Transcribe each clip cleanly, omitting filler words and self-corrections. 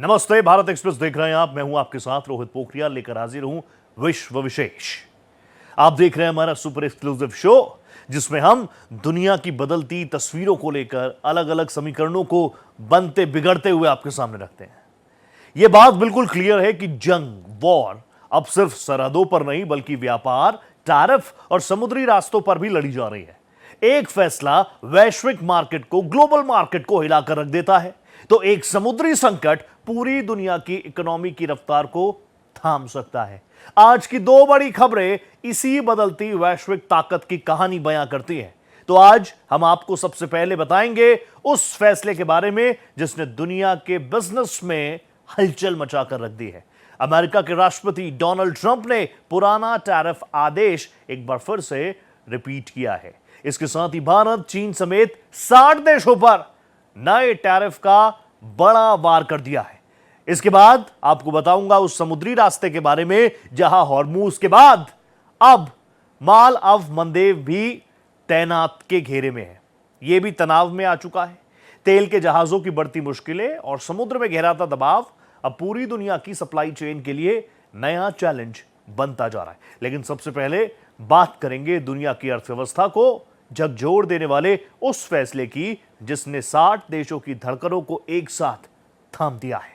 नमस्ते, भारत एक्सप्रेस देख रहे हैं आप। मैं हूं आपके साथ रोहित पोखरियाल, लेकर हाजिर हूं विश्व विशेष। आप देख रहे हैं हमारा सुपर एक्सक्लूसिव शो, जिसमें हम दुनिया की बदलती तस्वीरों को लेकर अलग अलग समीकरणों को बनते बिगड़ते हुए आपके सामने रखते हैं। यह बात बिल्कुल क्लियर है कि जंग, वॉर अब सिर्फ सरहदों पर नहीं बल्कि व्यापार, टैरिफ और समुद्री रास्तों पर भी लड़ी जा रही है। एक फैसला वैश्विक मार्केट को, ग्लोबल मार्केट को हिलाकर रख देता है, तो एक समुद्री संकट पूरी दुनिया की इकोनॉमी की रफ्तार को थाम सकता है। आज की दो बड़ी खबरें इसी बदलती वैश्विक ताकत की कहानी बयां करती हैं। तो आज हम आपको सबसे पहले बताएंगे उस फैसले के बारे में जिसने दुनिया के बिजनेस में हलचल मचाकर रख दी है। अमेरिका के राष्ट्रपति डोनाल्ड ट्रंप ने पुराना टैरिफ आदेश एक बार फिर से रिपीट किया है। इसके साथ ही भारत, चीन समेत 60 देशों पर नए टैरिफ का बड़ा वार कर दिया है। इसके बाद आपको बताऊंगा उस समुद्री रास्ते के बारे में जहां हॉर्मूज के बाद अब माल ऑफ मंदेव भी तैनात के घेरे में है। यह भी तनाव में आ चुका है। तेल के जहाजों की बढ़ती मुश्किलें और समुद्र में गहराता दबाव अब पूरी दुनिया की सप्लाई चेन के लिए नया चैलेंज बनता जा रहा है। लेकिन सबसे पहले बात करेंगे दुनिया की अर्थव्यवस्था को झकझोर देने वाले उस फैसले की जिसने 60 देशों की धड़कनों को एक साथ थाम दिया है।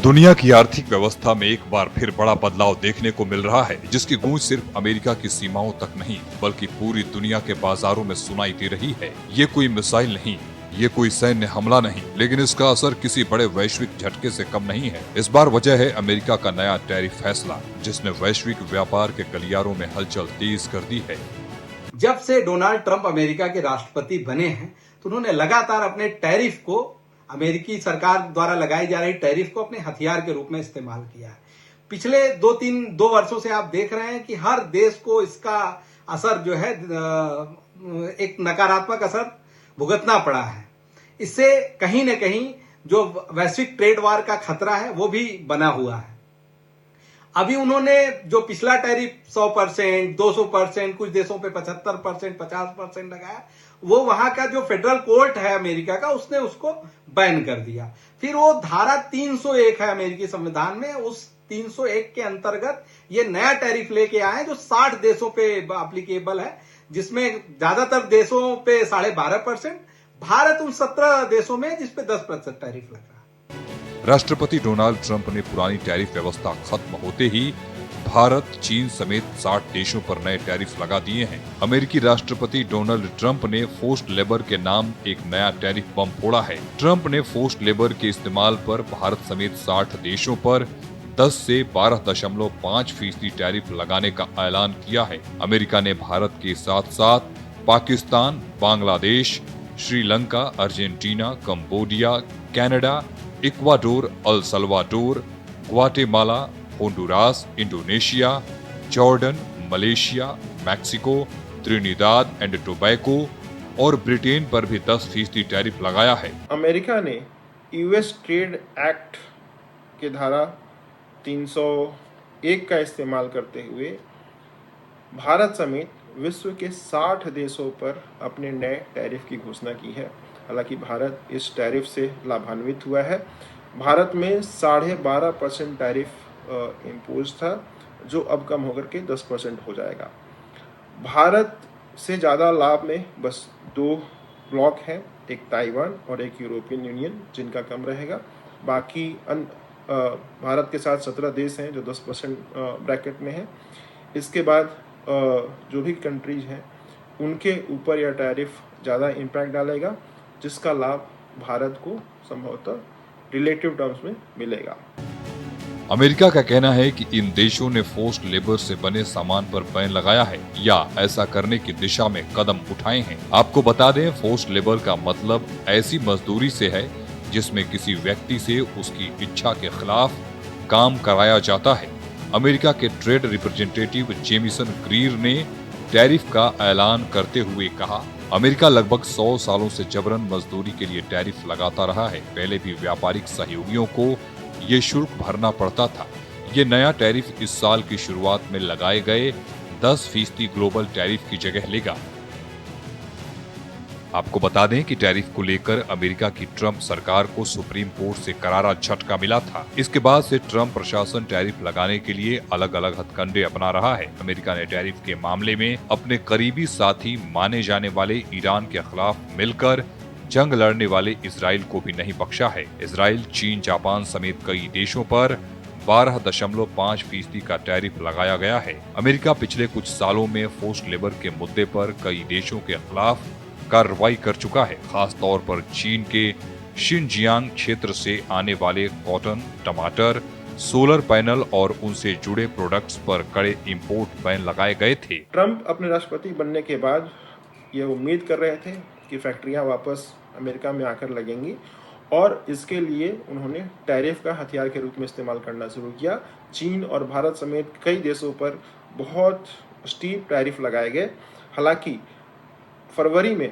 दुनिया की आर्थिक व्यवस्था में एक बार फिर बड़ा बदलाव देखने को मिल रहा है, जिसकी गूंज सिर्फ अमेरिका की सीमाओं तक नहीं बल्कि पूरी दुनिया के बाजारों में सुनाई दे रही है। ये कोई मिसाइल नहीं, ये कोई सैन्य हमला नहीं, लेकिन इसका असर किसी बड़े वैश्विक झटके से कम नहीं है। इस बार वजह है अमेरिका का नया टैरिफ फैसला, जिसने वैश्विक व्यापार के गलियारों में हलचल तेज कर दी है। जब से डोनाल्ड ट्रंप अमेरिका के राष्ट्रपति बने हैं तो उन्होंने लगातार अपने टैरिफ को, अमेरिकी सरकार द्वारा लगाई जा रही टैरिफ को अपने हथियार के रूप में इस्तेमाल किया है। पिछले 2 वर्षों से आप देख रहे हैं कि हर देश को इसका असर जो है, एक नकारात्मक असर भुगतना पड़ा है। इससे कहीं न कहीं जो वैश्विक ट्रेड वार का खतरा है वो भी बना हुआ है। अभी उन्होंने जो पिछला टैरिफ 100%, 200%, कुछ देशों पे 75%, 50% लगाया, वो वहां का जो फेडरल कोर्ट है अमेरिका का, उसने उसको बैन कर दिया। फिर वो धारा 301 है अमेरिकी संविधान में, उस 301 के अंतर्गत ये नया टैरिफ लेके आए जो 60 देशों पे एप्लीकेबल है, जिसमें ज्यादातर देशों पे 12.5%, भारत उन 17 देशों में जिसपे 10% टैरिफ लग रहा है। राष्ट्रपति डोनाल्ड ट्रंप ने पुरानी टैरिफ व्यवस्था खत्म होते ही भारत, चीन समेत 60 देशों पर नए टैरिफ लगा दिए हैं। अमेरिकी राष्ट्रपति डोनाल्ड ट्रंप ने फोर्स्ड लेबर के नाम एक नया टैरिफ बम फोड़ा है। ट्रंप ने फोर्स्ड लेबर के इस्तेमाल पर भारत समेत 60 देशों पर 10 से 12.5% टैरिफ लगाने का ऐलान किया है। अमेरिका ने भारत के साथ साथ Pakistan, Bangladesh, Sri Lanka, Argentina, Cambodia, Canada, Ecuador, El Salvador, Guatemala, Honduras, Indonesia, Jordan, Malaysia, Mexico, Trinidad and tobacco और ब्रिटेन पर भी 10% टैरिफ लगाया है। अमेरिका ने यूएस ट्रेड एक्ट के धारा 301 का इस्तेमाल करते हुए भारत समेत विश्व के 60 देशों पर अपने नए टैरिफ की घोषणा की है। हालांकि भारत इस टैरिफ से लाभान्वित हुआ है। भारत में 12.5% टैरिफ इम्पोज था, जो अब कम होकर के 10% हो जाएगा। भारत से ज़्यादा लाभ में बस 2 ब्लॉक हैं, एक ताइवान और एक यूरोपियन यूनियन, जिनका कम रहेगा। बाकी भारत के साथ 17 देश हैं जो 10% ब्रैकेट में हैं। इसके बाद जो भी कंट्रीज हैं उनके ऊपर यह टैरिफ ज़्यादा इम्पैक्ट डालेगा, जिसका लाभ भारत को संभवतः रिलेटिव टर्म्स में मिलेगा। अमेरिका का कहना है कि इन देशों ने फोर्स्ड लेबर से बने सामान पर बैन लगाया है या ऐसा करने की दिशा में कदम उठाए हैं। आपको बता दें, फोर्स्ड लेबर का मतलब ऐसी मजदूरी से है जिसमें किसी व्यक्ति से उसकी इच्छा के खिलाफ काम कराया जाता है। अमेरिका के ट्रेड रिप्रेजेंटेटिव जेमिसन ग्रीर ने टैरिफ का ऐलान करते हुए कहा, अमेरिका लगभग 100 सालों से जबरन मजदूरी के लिए टैरिफ लगाता रहा है। पहले भी व्यापारिक सहयोगियों को ये शुल्क भरना पड़ता था। ये नया टैरिफ इस साल की शुरुआत में लगाए गए 10% ग्लोबल टैरिफ की जगह लेगा। आपको बता दें कि टैरिफ को लेकर अमेरिका की ट्रंप सरकार को सुप्रीम कोर्ट से करारा झटका मिला था। इसके बाद से ट्रंप प्रशासन टैरिफ लगाने के लिए अलग अलग हथकंडे अपना रहा है। अमेरिका ने टैरिफ के मामले में अपने करीबी साथी माने जाने वाले ईरान के खिलाफ मिलकर जंग लड़ने वाले इजराइल को भी नहीं बख्शा है। इजराइल, चीन, जापान समेत कई देशों पर 12.5% का टैरिफ लगाया गया है। अमेरिका पिछले कुछ सालों में फोर्स्ड लेबर के मुद्दे पर कई देशों के खिलाफ कार्रवाई कर चुका है। खास तौर पर चीन के शिनजियांग क्षेत्र से आने वाले कॉटन, टमाटर, सोलर पैनल और उनसे जुड़े प्रोडक्ट्स पर कड़े इंपोर्ट बैन लगाए गए थे। ट्रंप अपने राष्ट्रपति बनने के बाद ये उम्मीद कर रहे थे कि फैक्ट्रियां वापस अमेरिका में आकर लगेंगी और इसके लिए उन्होंने टैरिफ का हथियार के रूप में इस्तेमाल करना शुरू किया। चीन और भारत समेत कई देशों पर बहुत स्टीप टैरिफ लगाए गए। हालांकि फरवरी में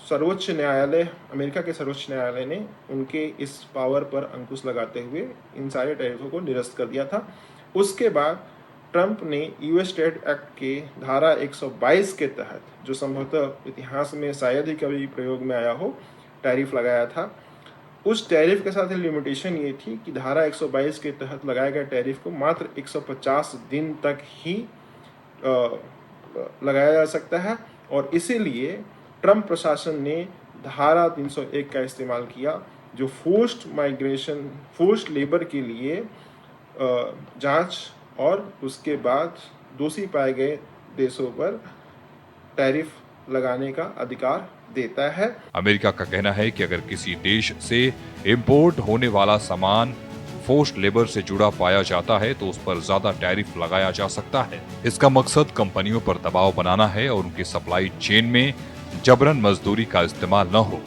सर्वोच्च न्यायालय, अमेरिका के सर्वोच्च न्यायालय ने उनके इस पावर पर अंकुश लगाते हुए इन सारे टैरिफों को निरस्त कर दिया था। उसके बाद ट्रंप ने यूएस ट्रेड एक्ट के धारा 122 के तहत, जो संभवतः इतिहास में शायद ही कभी प्रयोग में आया हो, टैरिफ लगाया था। उस टैरिफ के साथ लिमिटेशन ये थी कि धारा 122 के तहत लगाए गए टैरिफ को मात्र 150 दिन तक ही लगाया जा सकता है और इसीलिए ट्रंप प्रशासन ने धारा 301 का इस्तेमाल किया, जो फोर्स्ड माइग्रेशन, फोर्स्ड लेबर के लिए जांच और उसके बाद दोषी पाए गए देशों पर टैरिफ लगाने का अधिकार देता है। अमेरिका का कहना है कि अगर किसी देश से इंपोर्ट होने वाला सामान फोर्स्ड लेबर से जुड़ा पाया जाता है तो उस पर ज्यादा टैरिफ लगाया जा सकता है। इसका मकसद कंपनियों पर दबाव बनाना है और उनकी सप्लाई चेन में जबरन मजदूरी का इस्तेमाल न हो।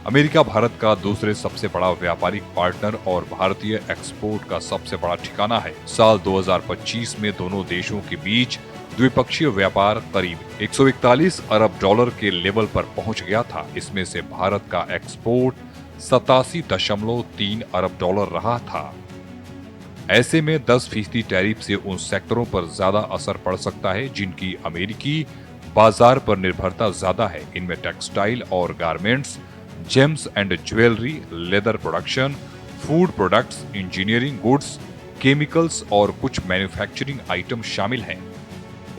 अमेरिका भारत का दूसरे सबसे बड़ा व्यापारिक पार्टनर और भारतीय एक्सपोर्ट का सबसे बड़ा ठिकाना है। साल 2025 में दोनों देशों के बीच द्विपक्षीय व्यापार करीब 141 अरब डॉलर के लेवल पर पहुंच गया था। इसमें से भारत का एक्सपोर्ट 87.3 अरब डॉलर रहा था। ऐसे में 10% टैरिफ से उन सेक्टरों पर ज्यादा असर पड़ सकता है जिनकी अमेरिकी बाजार पर निर्भरता ज्यादा है। इनमें टेक्सटाइल और garments, James and jewellery, leather production, food products, engineering goods, chemicals और कुछ मैन्युफैक्चरिंग आइटम शामिल हैं।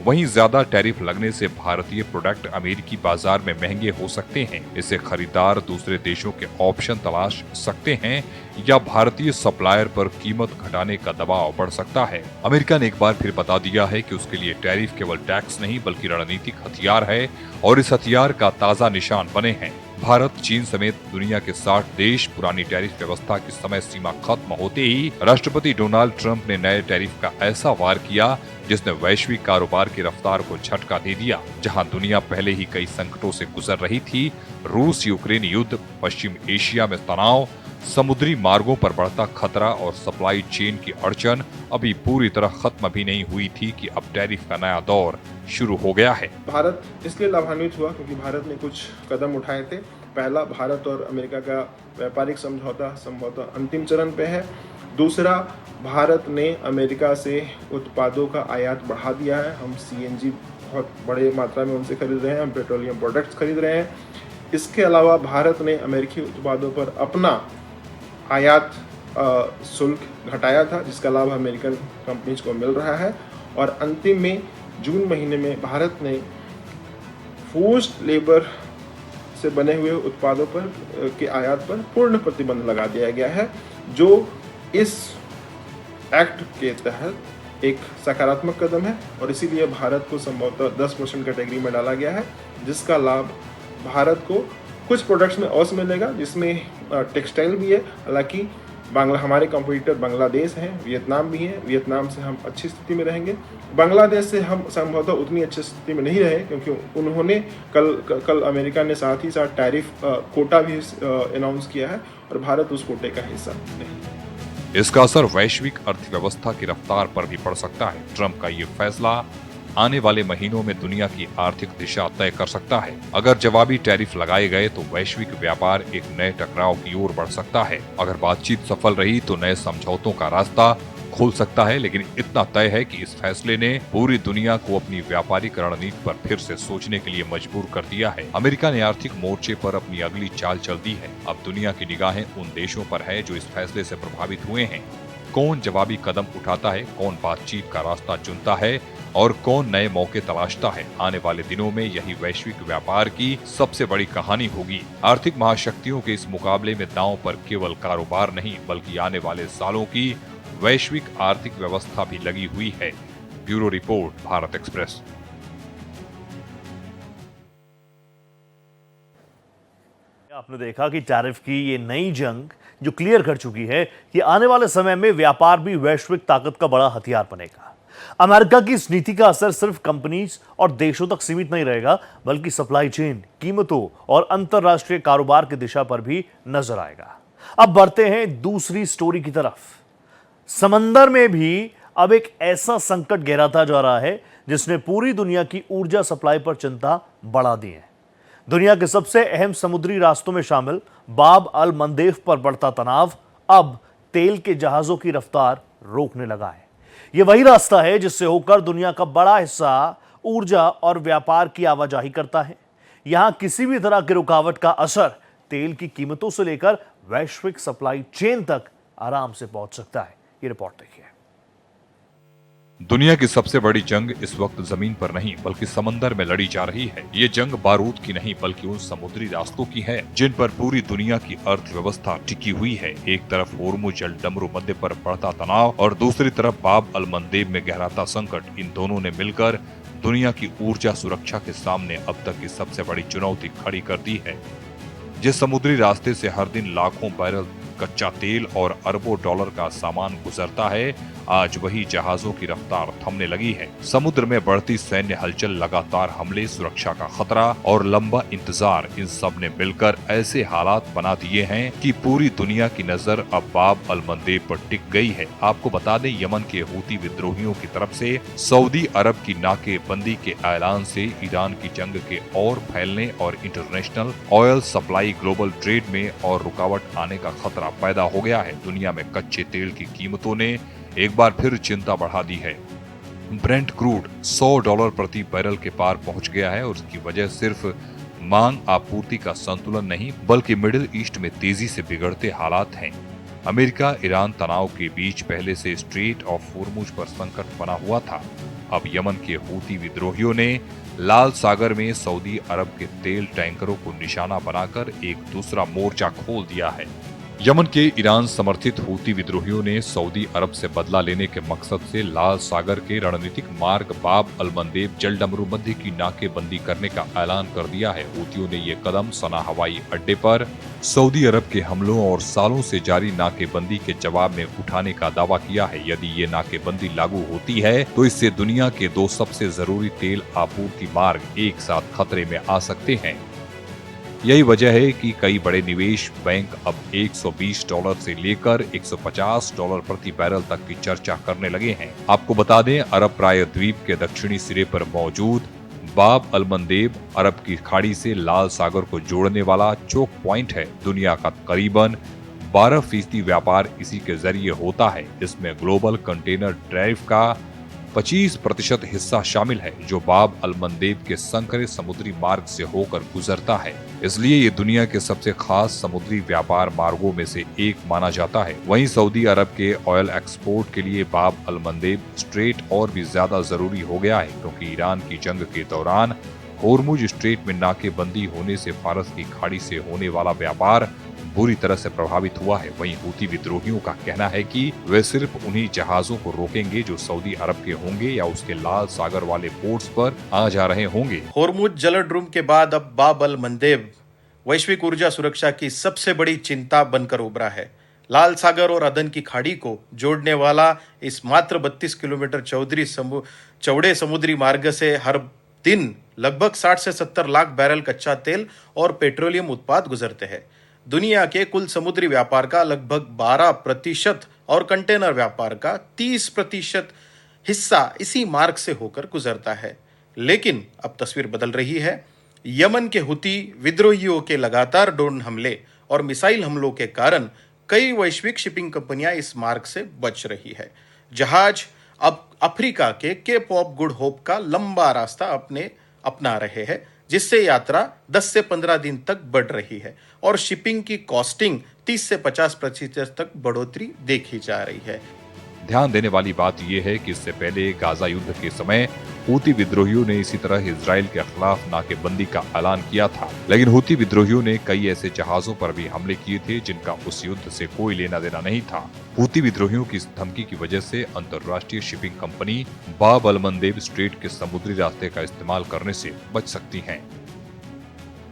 वहीं ज्यादा टैरिफ लगने से भारतीय प्रोडक्ट अमेरिकी बाजार में महंगे हो सकते हैं। इससे खरीदार दूसरे देशों के ऑप्शन तलाश सकते हैं या भारतीय सप्लायर पर कीमत घटाने का दबाव बढ़ सकता है। अमेरिका ने एक बार फिर बता दिया है कि उसके लिए टैरिफ केवल टैक्स नहीं बल्कि रणनीतिक हथियार है और इस हथियार का ताजा निशान बने हैं। भारत, चीन समेत दुनिया के 60 देश पुरानी टैरिफ व्यवस्था की समय सीमा खत्म होते ही राष्ट्रपति डोनाल्ड ट्रंप ने नए टैरिफ का ऐसा वार किया जिसने वैश्विक कारोबार की रफ्तार को झटका दे दिया। जहां दुनिया पहले ही कई संकटों से गुजर रही थी, रूस यूक्रेन युद्ध, पश्चिम एशिया में तनाव, समुद्री मार्गों पर बढ़ता खतरा और सप्लाई चेन की अड़चन अभी पूरी तरह खत्म भी नहीं हुई थी कि अब टैरिफ का नया दौर शुरू हो गया है। भारत इसलिए लाभान्वित हुआ क्योंकि भारत ने कुछ कदम उठाए थे। पहला, भारत और अमेरिका का व्यापारिक समझौता संभवतः अंतिम चरण पे है। दूसरा, भारत ने अमेरिका से उत्पादों का आयात बढ़ा दिया है। हम सीएनजी बहुत बड़े मात्रा में उनसे खरीद रहे हैं, हम पेट्रोलियम प्रोडक्ट्स खरीद रहे हैं। इसके अलावा भारत ने अमेरिकी उत्पादों पर अपना आयात शुल्क घटाया था, जिसका लाभ अमेरिकन कंपनीज को मिल रहा है। और अंतिम में जून महीने में भारत ने फोर्स्ड लेबर से बने हुए उत्पादों पर के आयात पर पूर्ण प्रतिबंध लगा दिया गया है, जो इस एक्ट के तहत एक सकारात्मक कदम है और इसीलिए भारत को संभवतः 10% कैटेगरी में डाला गया है, जिसका लाभ भारत को कुछ प्रोडक्ट्स में अवश्य मिलेगा, जिसमें टेक्सटाइल भी है। हालांकि हमारे कंपटीटर बांग्लादेश हैं, वियतनाम भी हैं। वियतनाम से हम अच्छी स्थिति में रहेंगे। बांग्लादेश से हम संभवतः उतनी अच्छी स्थिति में नहीं रहे क्योंकि उन्होंने कल अमेरिका ने साथ ही साथ टैरिफ कोटा भी अनाउंस किया है और भारत उस कोटे का हिस्सा नहीं। इसका असर वैश्विक अर्थव्यवस्था की रफ्तार पर भी पड़ सकता है। ट्रंप का ये फैसला आने वाले महीनों में दुनिया की आर्थिक दिशा तय कर सकता है। अगर जवाबी टैरिफ लगाए गए तो वैश्विक व्यापार एक नए टकराव की ओर बढ़ सकता है। अगर बातचीत सफल रही तो नए समझौतों का रास्ता खुल सकता है, लेकिन इतना तय है कि इस फैसले ने पूरी दुनिया को अपनी व्यापारिक रणनीति पर फिर से सोचने के लिए मजबूर कर दिया है। अमेरिका ने आर्थिक मोर्चे पर अपनी अगली चाल चल दी है। अब दुनिया की निगाहें उन देशों पर है जो इस फैसले से प्रभावित हुए हैं। कौन जवाबी कदम उठाता है, कौन बातचीत का रास्ता चुनता है और कौन नए मौके तलाशता है। आने वाले दिनों में यही वैश्विक व्यापार की सबसे बड़ी कहानी होगी। आर्थिक महाशक्तियों के इस मुकाबले में दांव पर केवल कारोबार नहीं, बल्कि आने वाले सालों की वैश्विक आर्थिक व्यवस्था भी लगी हुई है। Bureau report, Bharat express. आपने देखा कि टैरिफ की ये नई जंग जो क्लियर कर चुकी है कि आने वाले समय में व्यापार भी वैश्विक ताकत का बड़ा हथियार बनेगा। अमेरिका की इस नीति का असर सिर्फ कंपनीज और देशों तक सीमित नहीं रहेगा, बल्कि सप्लाई चेन, कीमतों और अंतरराष्ट्रीय कारोबार की दिशा पर भी नजर आएगा। अब बढ़ते हैं दूसरी स्टोरी की तरफ। समंदर में भी अब एक ऐसा संकट गहराता जा रहा है जिसने पूरी दुनिया की ऊर्जा सप्लाई पर चिंता बढ़ा दी है। दुनिया के सबसे अहम समुद्री रास्तों में शामिल बाब अल मंदेब पर बढ़ता तनाव अब तेल के जहाजों की रफ्तार रोकने लगा है। यह वही रास्ता है जिससे होकर दुनिया का बड़ा हिस्सा ऊर्जा और व्यापार की आवाजाही करता है। यहां किसी भी तरह की रुकावट का असर तेल की कीमतों से लेकर वैश्विक सप्लाई चेन तक आराम से पहुंच सकता है। ये रिपोर्ट देखिए। दुनिया की सबसे बड़ी जंग इस वक्त जमीन पर नहीं बल्कि समंदर में लड़ी जा रही है। ये जंग बारूद की नहीं बल्कि उन समुद्री रास्तों की है जिन पर पूरी दुनिया की अर्थव्यवस्था टिकी हुई है। एक तरफ होर्मुज जलडमरू मध्य पर बढ़ता तनाव और दूसरी तरफ बाब अल मंदेब में गहराता संकट। इन दोनों ने मिलकर दुनिया की ऊर्जा सुरक्षा के सामने अब तक की सबसे बड़ी चुनौती खड़ी कर दी है। जिस समुद्री रास्ते से हर दिन लाखों बैरल कच्चा तेल और अरबों डॉलर का सामान गुजरता है, आज वही जहाजों की रफ्तार थमने लगी है। समुद्र में बढ़ती सैन्य हलचल, लगातार हमले, सुरक्षा का खतरा और लंबा इंतजार, इन सब ने मिलकर ऐसे हालात बना दिए हैं कि पूरी दुनिया की नजर अब बाब अल मंदेब पर टिक गई है। आपको बता दें, यमन के हूती विद्रोहियों की तरफ से सऊदी अरब की नाकेबंदी के ऐलान से ईरान की जंग के और फैलने और international oil supply, global trade में और रुकावट आने का खतरा पैदा हो गया है। दुनिया में कच्चे तेल की कीमतों ने एक बार फिर चिंता बढ़ा दी है। ब्रेंट क्रूड $100 प्रति बैरल के पार पहुंच गया है और उसकी वजह सिर्फ मांग आपूर्ति का संतुलन नहीं बल्कि मिडिल ईस्ट में तेजी से बिगड़ते हालात हैं। अमेरिका ईरान तनाव के बीच पहले से स्ट्रेट ऑफ होर्मुज पर संकट बना हुआ था। अब यमन के हूती विद्रोहियों ने लाल सागर में सऊदी अरब के तेल टैंकरों को निशाना बनाकर एक दूसरा मोर्चा खोल दिया है। यमन के ईरान समर्थित हूती विद्रोहियों ने सऊदी अरब से बदला लेने के मकसद से लाल सागर के रणनीतिक मार्ग बाब अल मंदेब जलडमरू मध्य की नाकेबंदी करने का ऐलान कर दिया है। हूतियों ने ये कदम सना हवाई अड्डे पर सऊदी अरब के हमलों और सालों से जारी नाकेबंदी के जवाब में उठाने का दावा किया है। यदि ये नाकेबंदी लागू होती है तो इससे दुनिया के दो सबसे जरूरी तेल आपूर्ति मार्ग एक साथ खतरे में आ सकते हैं। यही वजह है कि कई बड़े निवेश बैंक अब $120 से लेकर $150 प्रति बैरल तक की चर्चा करने लगे हैं। आपको बता दें, अरब प्रायद्वीप के दक्षिणी सिरे पर मौजूद बाब अल मंदेब अरब की खाड़ी से लाल सागर को जोड़ने वाला चोक पॉइंट है। दुनिया का करीबन 12% व्यापार इसी के जरिए होता है। इसमें ग्लोबल कंटेनर टैरिफ का 25% हिस्सा शामिल है जो बाब अल मंदेब के संकरे समुद्री मार्ग से होकर गुजरता है। इसलिए ये दुनिया के सबसे खास समुद्री व्यापार मार्गों में से एक माना जाता है। वहीं सऊदी अरब के ऑयल एक्सपोर्ट के लिए बाब अल मंदेब स्ट्रेट और भी ज्यादा जरूरी हो गया है, क्योंकि ईरान की जंग के दौरान होर्मुज स्ट्रेट में नाकेबंदी होने से फारस की खाड़ी से होने वाला व्यापार बुरी तरह से प्रभावित हुआ है। वहीं हूती विद्रोहियों का कहना है कि वे सिर्फ उन्हीं जहाजों को रोकेंगे जो सऊदी अरब के होंगे या उसके लाल सागर वाले पोर्ट्स पर आ जा रहे होंगे। होर्मुज जलड्रूम के बाद अब बाब अल मंदेब वैश्विक ऊर्जा सुरक्षा की सबसे बड़ी चिंता बनकर उभरा है। लाल सागर और अदन की खाड़ी को जोड़ने वाला इस मात्र 32 किलोमीटर चौड़े समुद्री मार्ग से हर दिन लगभग 60 से 70 लाख बैरल कच्चा तेल और पेट्रोलियम उत्पाद गुजरते हैं। दुनिया के कुल समुद्री व्यापार का लगभग 12% और कंटेनर व्यापार का 30% हिस्सा इसी मार्ग से होकर गुजरता है। लेकिन अब तस्वीर बदल रही है। यमन के हुती विद्रोहियों के लगातार ड्रोन हमले और मिसाइल हमलों के कारण कई वैश्विक शिपिंग कंपनियां इस मार्ग से बच रही है। जहाज अब अफ्रीका के केप ऑफ गुड होप का लंबा रास्ता अपना रहे हैं, जिससे यात्रा 10 से 15 दिन तक बढ़ रही है और शिपिंग की कॉस्टिंग 30 से 50% तक बढ़ोतरी देखी जा रही है। ध्यान देने वाली बात यह है कि इससे पहले गाजा युद्ध के समय हूती विद्रोहियों ने इसी तरह इजराइल के खिलाफ नाकेबंदी का ऐलान किया था, लेकिन हूती विद्रोहियों ने कई ऐसे जहाजों पर भी हमले किए थे जिनका उस युद्ध से कोई लेना देना नहीं था। हूती विद्रोहियों की इस धमकी की वजह से अंतर्राष्ट्रीय शिपिंग कंपनी बाब अल मंदेब स्ट्रेट के समुद्री रास्ते का इस्तेमाल करने से बच सकती हैं।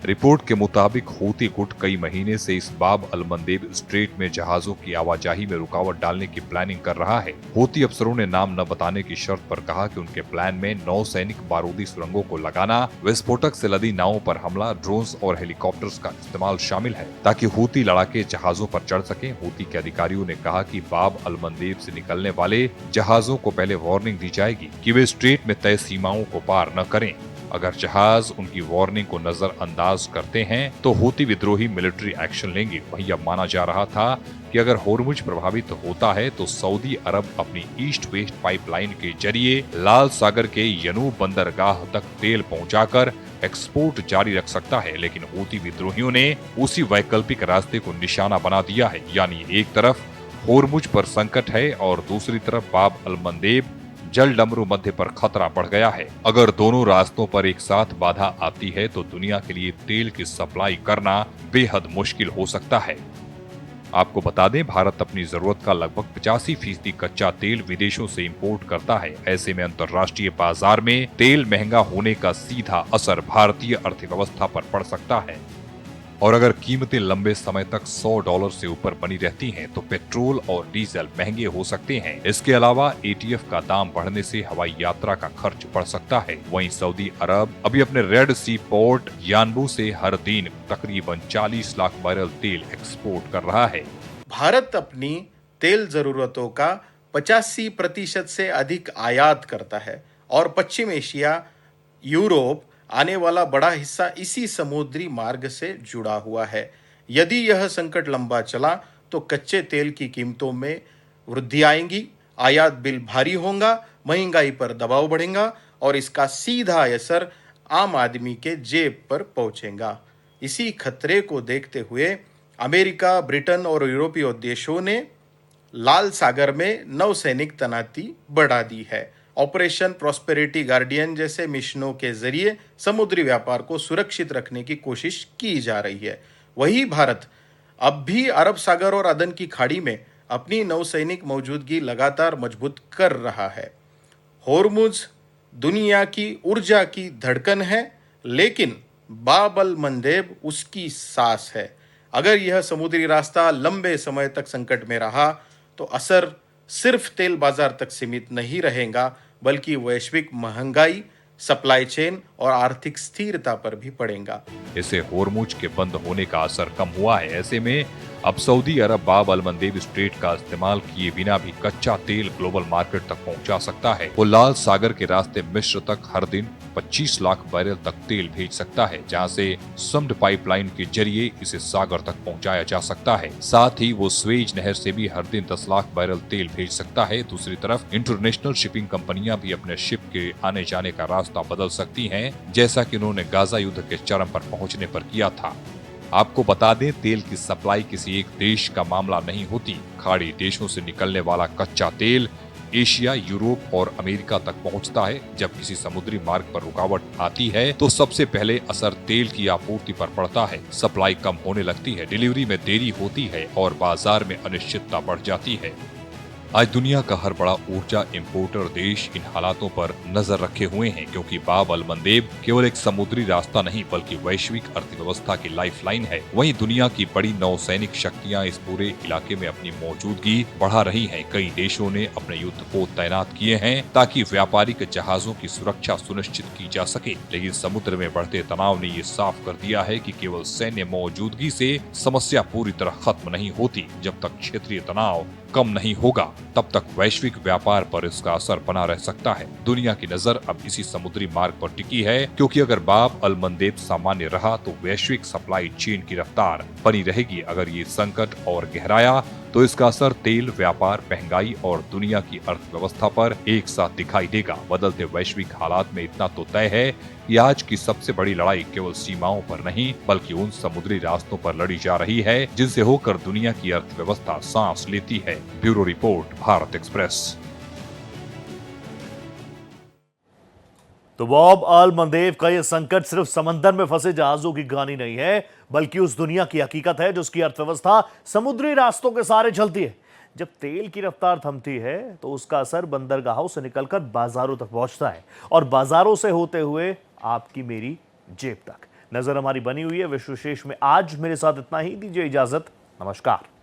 रिपोर्ट के मुताबिक हूती गुट कई महीने से इस बाब अल मंदेब स्ट्रेट में जहाजों की आवाजाही में रुकावट डालने की प्लानिंग कर रहा है। हूती अफसरों ने नाम न बताने की शर्त पर कहा कि उनके प्लान में नौसैनिक बारूदी सुरंगों को लगाना, विस्फोटक से लदी नावों पर हमला, ड्रोन्स और हेलीकॉप्टर्स का इस्तेमाल शामिल है ताकि हूती लड़ाके जहाजों पर चढ़ सके। हूती के अधिकारियों ने कहा कि बाब अल मंदेब से निकलने वाले जहाजों को पहले वार्निंग दी जाएगी कि वे स्ट्रेट में तय सीमाओं को पार न करें। अगर जहाज उनकी वार्निंग को नजरअंदाज करते हैं तो हूती विद्रोही मिलिट्री एक्शन लेंगे। वहीं अब माना जा रहा था कि अगर होर्मुज प्रभावित होता है तो सऊदी अरब अपनी ईस्ट वेस्ट पाइपलाइन के जरिए लाल सागर के यनूब बंदरगाह तक तेल पहुंचाकर एक्सपोर्ट जारी रख सकता है, लेकिन हूती विद्रोहियों ने उसी वैकल्पिक रास्ते को निशाना बना दिया है। यानी एक तरफ होर्मुज पर संकट है और दूसरी तरफ बाब अल मंदेब जल डमरू मध्य पर खतरा बढ़ गया है। अगर दोनों रास्तों पर एक साथ बाधा आती है तो दुनिया के लिए तेल की सप्लाई करना बेहद मुश्किल हो सकता है। आपको बता दें, भारत अपनी जरूरत का लगभग 85% कच्चा तेल विदेशों से इंपोर्ट करता है। ऐसे में अंतर्राष्ट्रीय बाजार में तेल महंगा होने का सीधा असर भारतीय अर्थव्यवस्था पर पड़ सकता है और अगर कीमतें लंबे समय तक $100 से ऊपर बनी रहती हैं तो पेट्रोल और डीजल महंगे हो सकते हैं। इसके अलावा एटीएफ का दाम बढ़ने से हवाई यात्रा का खर्च बढ़ सकता है। वहीं सऊदी अरब अभी अपने रेड सी पोर्ट यानबू से हर दिन तकरीबन 40 लाख बैरल तेल एक्सपोर्ट कर रहा है। भारत अपनी तेल जरूरतों का 85% से अधिक आयात करता है और पश्चिम एशिया, यूरोप आने वाला बड़ा हिस्सा इसी समुद्री मार्ग से जुड़ा हुआ है। यदि यह संकट लंबा चला तो कच्चे तेल की कीमतों में वृद्धि आएगी, आयात बिल भारी होगा, महंगाई पर दबाव बढ़ेगा और इसका सीधा असर आम आदमी के जेब पर पहुंचेगा। इसी खतरे को देखते हुए अमेरिका, ब्रिटेन और यूरोपीय देशों ने लाल सागर में नौसैनिक तैनाती बढ़ा दी है। ऑपरेशन प्रॉस्पेरिटी गार्डियन जैसे मिशनों के जरिए समुद्री व्यापार को सुरक्षित रखने की कोशिश की जा रही है। वही भारत अब भी अरब सागर और अदन की खाड़ी में अपनी नौसैनिक मौजूदगी लगातार मजबूत कर रहा है। होर्मुज दुनिया की ऊर्जा की धड़कन है, लेकिन बाब अल मंदेब उसकी सांस है। अगर यह समुद्री रास्ता लंबे समय तक संकट में रहा तो असर सिर्फ तेल बाजार तक सीमित नहीं रहेगा, बल्कि वैश्विक महंगाई, सप्लाई चेन और आर्थिक स्थिरता पर भी पड़ेगा। इससे होर्मुज के बंद होने का असर कम हुआ है। ऐसे में अब सऊदी अरब बाब अल मंदेब स्ट्रेट का इस्तेमाल किए बिना भी कच्चा तेल ग्लोबल मार्केट तक पहुंचा सकता है। वो लाल सागर के रास्ते मिस्र तक हर दिन 25 लाख बैरल तक तेल भेज सकता है, जहां से समड पाइपलाइन के जरिए इसे सागर तक पहुंचाया जा सकता है। साथ ही वो स्वेज नहर से भी हर दिन 10 लाख बैरल तेल भेज सकता है। दूसरी तरफ इंटरनेशनल शिपिंग कंपनियां भी अपने शिप के आने जाने का रास्ता बदल सकती हैं, जैसा कि उन्होंने गाजा युद्ध के चरम पर पहुंचने पर किया था। आपको बता दें, तेल की सप्लाई किसी एक देश का मामला नहीं होती। खाड़ी देशों से निकलने वाला कच्चा तेल एशिया, यूरोप और अमेरिका तक पहुंचता है। जब किसी समुद्री मार्ग पर रुकावट आती है तो सबसे पहले असर तेल की आपूर्ति पर पड़ता है। सप्लाई कम होने लगती है, डिलीवरी में देरी होती है और बाजार में अनिश्चितता बढ़ जाती है। आज दुनिया का हर बड़ा ऊर्जा इंपोर्टर देश इन हालातों पर नजर रखे हुए हैं, क्योंकि बाब अल मंदेब केवल एक समुद्री रास्ता नहीं बल्कि वैश्विक अर्थव्यवस्था की लाइफलाइन है। वहीं दुनिया की बड़ी नौसैनिक शक्तियां इस पूरे इलाके में अपनी मौजूदगी बढ़ा रही हैं। कई देशों ने अपने युद्ध को तैनात किए हैं ताकि व्यापारिक जहाजों की सुरक्षा सुनिश्चित की जा सके, लेकिन समुद्र में बढ़ते तनाव ने ये साफ कर दिया है कि केवल सैन्य मौजूदगी से समस्या पूरी तरह खत्म नहीं होती। जब तक क्षेत्रीय तनाव कम नहीं होगा तब तक वैश्विक व्यापार पर इसका असर बना रह सकता है। दुनिया की नजर अब इसी समुद्री मार्ग पर टिकी है, क्योंकि अगर बाब अल मंदेब सामान्य रहा तो वैश्विक सप्लाई चेन की रफ्तार बनी रहेगी। अगर ये संकट और गहराया तो इसका असर तेल, व्यापार, महंगाई और दुनिया की अर्थव्यवस्था पर एक साथ दिखाई देगा। बदलते वैश्विक हालात में इतना तो तय है कि आज की सबसे बड़ी लड़ाई केवल सीमाओं पर नहीं बल्कि उन समुद्री रास्तों पर लड़ी जा रही है जिनसे होकर दुनिया की अर्थव्यवस्था सांस लेती है। Bureau report, Bharat express. तो बॉब आल-मंदेव का यह संकट सिर्फ समंदर में फंसे जहाजों की कहानी नहीं है, बल्कि उस दुनिया की हकीकत है जिसकी अर्थव्यवस्था समुद्री रास्तों के सहारे चलती है। जब तेल की रफ्तार थमती है तो उसका असर बंदरगाहों से निकलकर बाजारों तक पहुंचता है और बाजारों से होते हुए आपकी मेरी जेब तक। नजर हमारी बनी हुई है विश्व विशेष में। आज मेरे साथ इतना ही। दीजिए इजाजत। नमस्कार।